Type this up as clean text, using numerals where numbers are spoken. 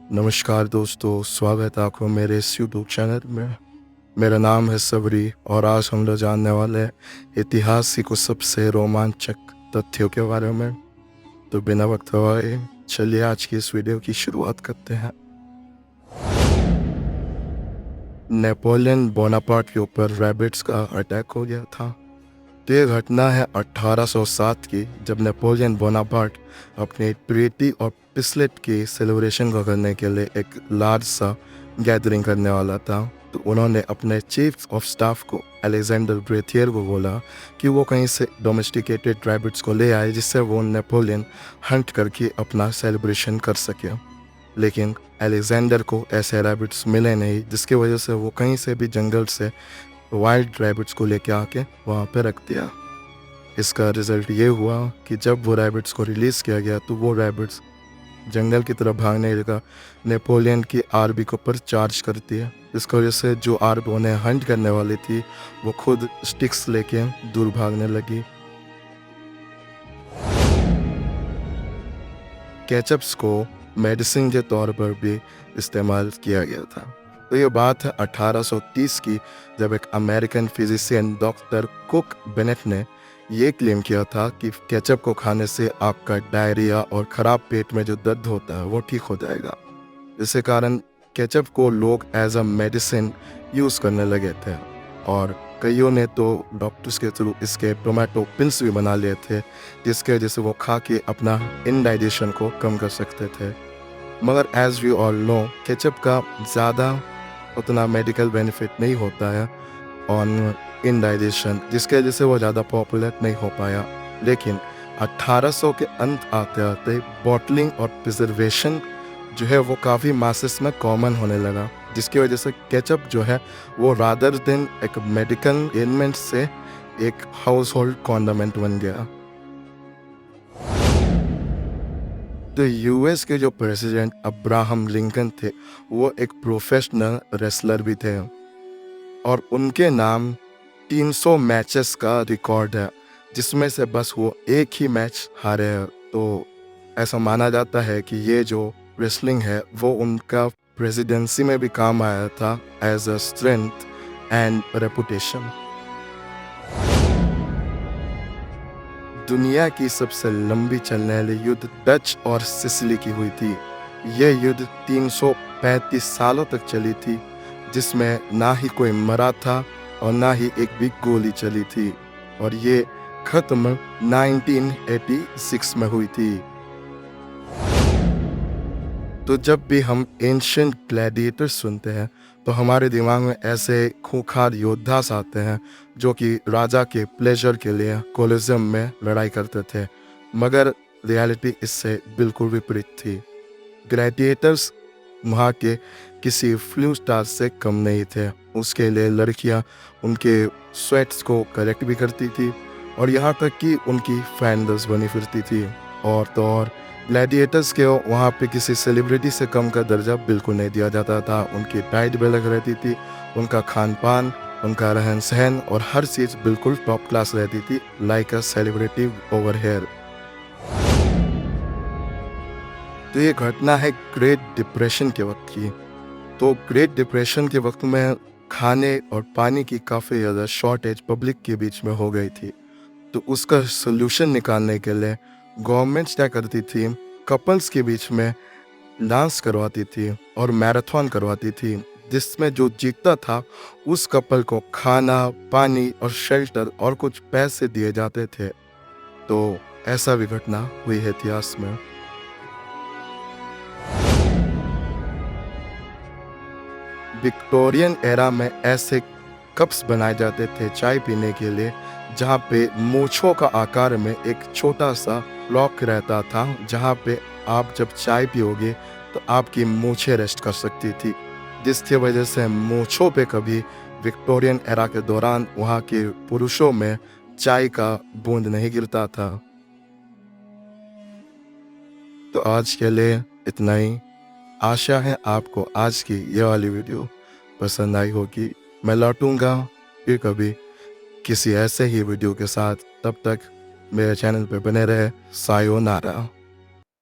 नमस्कार दोस्तों, स्वागत है आपको मेरे इस यूट्यूब चैनल में। मेरा नाम है सबरी और आज हम लोग जानने वाले हैं इतिहास की कुछ सबसे रोमांचक तथ्यों के बारे में। तो बिना वक्त गवाए चलिए आज की इस वीडियो की शुरुआत करते हैं। नेपोलियन बोनापार्ट के ऊपर रैबिट्स का अटैक हो गया था। तो ये घटना है 1807 की, जब नेपोलियन बोनापार्ट अपनी ट्रीटी और पिस्लेट की सेलिब्रेशन को करने के लिए एक लार्ज सा गैदरिंग करने वाला था। तो उन्होंने अपने चीफ ऑफ स्टाफ को अलेक्जेंडर ब्रेथियर को बोला कि वो कहीं से डोमेस्टिकेटेड रैबिट्स को ले आए, जिससे वो नेपोलियन हंट करके अपना सेलिब्रेशन कर सके। लेकिन अलेक्जेंडर को ऐसे रैबिट्स मिले नहीं, जिसकी वजह से वो कहीं से भी जंगल से वाइल्ड रैबिट्स को लेके आके वहाँ पे रख दिया। इसका रिज़ल्ट ये हुआ कि जब वो रैबिट्स को रिलीज़ किया गया तो वो रैबिट्स जंगल की तरफ भागने लगा, नेपोलियन की आर्मी के ऊपर चार्ज कर दिया। इसकी वजह से जो आर्मी उन्हें हंट करने वाली थी वो खुद स्टिक्स लेके दूर भागने लगी। केचप्स को मेडिसिन के तौर पर भी इस्तेमाल किया गया था। तो ये बात है 1830 की, जब एक American physician doctor cook Bennett ने ये क्लेम किया था कि केचप को खाने से आपका डायरिया और ख़राब पेट में जो दर्द होता है वो ठीक हो जाएगा। इसी कारण केचप को लोग एज अ मेडिसिन यूज़ करने लगे थे और कईयों ने तो डॉक्टर्स के थ्रू इसके टोमेटो पिल्स भी बना लिए थे, जिसके वजह से वो खा के अपना इनडाइजेशन को कम कर सकते थे। मगर as we all know, ketchup का ज़्यादा उतना मेडिकल बेनिफिट नहीं होता है ऑन इनडाइजेशन, जिसके वजह से वो ज़्यादा पॉपुलर नहीं हो पाया। लेकिन 1800 के अंत आते आते बॉटलिंग और प्रिजर्वेशन जो है वो काफ़ी मासेस में कॉमन होने लगा, जिसकी वजह से केचप जो है वो रादर देन एक मेडिकल एलिमेंट से एक हाउस होल्ड कॉन्डमेंट बन गया। तो यूएस के जो प्रेसिडेंट अब्राहम लिंकन थे वो एक प्रोफेशनल रेसलर भी थे और उनके नाम 300 मैचेस का रिकॉर्ड है, जिसमें से बस वो एक ही मैच हारे हैं। तो ऐसा माना जाता है कि ये जो रेसलिंग है वो उनका प्रेसिडेंसी में भी काम आया था as a strength and reputation. दुनिया की सबसे लंबी चलने वाली युद्ध डच और सिसिली की हुई थी। यह युद्ध 335 सालों तक चली थी, जिसमें ना ही कोई मरा था और ना ही एक भी गोली चली थी, और ये खत्म 1986 में हुई थी। तो जब भी हम एंशिएंट ग्लैडिएटर्स सुनते हैं तो हमारे दिमाग में ऐसे खूंखार योद्धास आते हैं जो कि राजा के प्लेजर के लिए कोलिजियम में लड़ाई करते थे, मगर रियलिटी इससे बिल्कुल विपरीत थी। ग्लैडिएटर्स वहाँ के किसी फ्लू स्टार से कम नहीं थे। उसके लिए लड़कियाँ उनके स्वेट्स को कलेक्ट भी करती थी और यहाँ तक कि उनकी फैंडर्स बनी फिरती थी। और तो और ग्लैडिएटर्स के वहाँ पे किसी सेलिब्रिटी से कम का दर्जा बिल्कुल नहीं दिया जाता था। उनकी डाइट भी अलग रहती थी, उनका खान पान, उनका रहन सहन और हर चीज़ बिल्कुल टॉप क्लास रहती थी, like a celebrity over here. तो ये घटना है ग्रेट डिप्रेशन के वक्त की। तो ग्रेट डिप्रेशन के वक्त में खाने और पानी की काफ़ी ज़्यादा शॉर्टेज पब्लिक के बीच में हो गई थी। तो उसका सोल्यूशन निकालने के लिए गवर्नमेंट्स क्या करती थी, कपल्स के बीच में डांस करवाती थी और मैराथन करवाती थी, जिसमें जो जीतता था उस कपल को खाना, पानी और शेल्टर और कुछ पैसे दिए जाते थे। तो ऐसा भी घटना हुई है इतिहास में। विक्टोरियन एरा में ऐसे कप्स बनाए जाते थे चाय पीने के लिए, जहाँ पे मूंछों का आकार में एक छोटा सा लॉक रहता था, जहाँ पे आप जब चाय पियोगे तो आपकी मूंछें रेस्ट कर सकती थी, जिसकी वजह से मूंछों पे कभी विक्टोरियन एरा के दौरान वहाँ के पुरुषों में चाय का बूंद नहीं गिरता था। तो आज के लिए इतना ही। आशा है आपको आज की ये वाली वीडियो पसंद आई होगी। मैं लौटूंगा फिर कभी किसी ऐसे ही वीडियो के साथ। तब तक मेरे चैनल पर बने रहे। सायोनारा।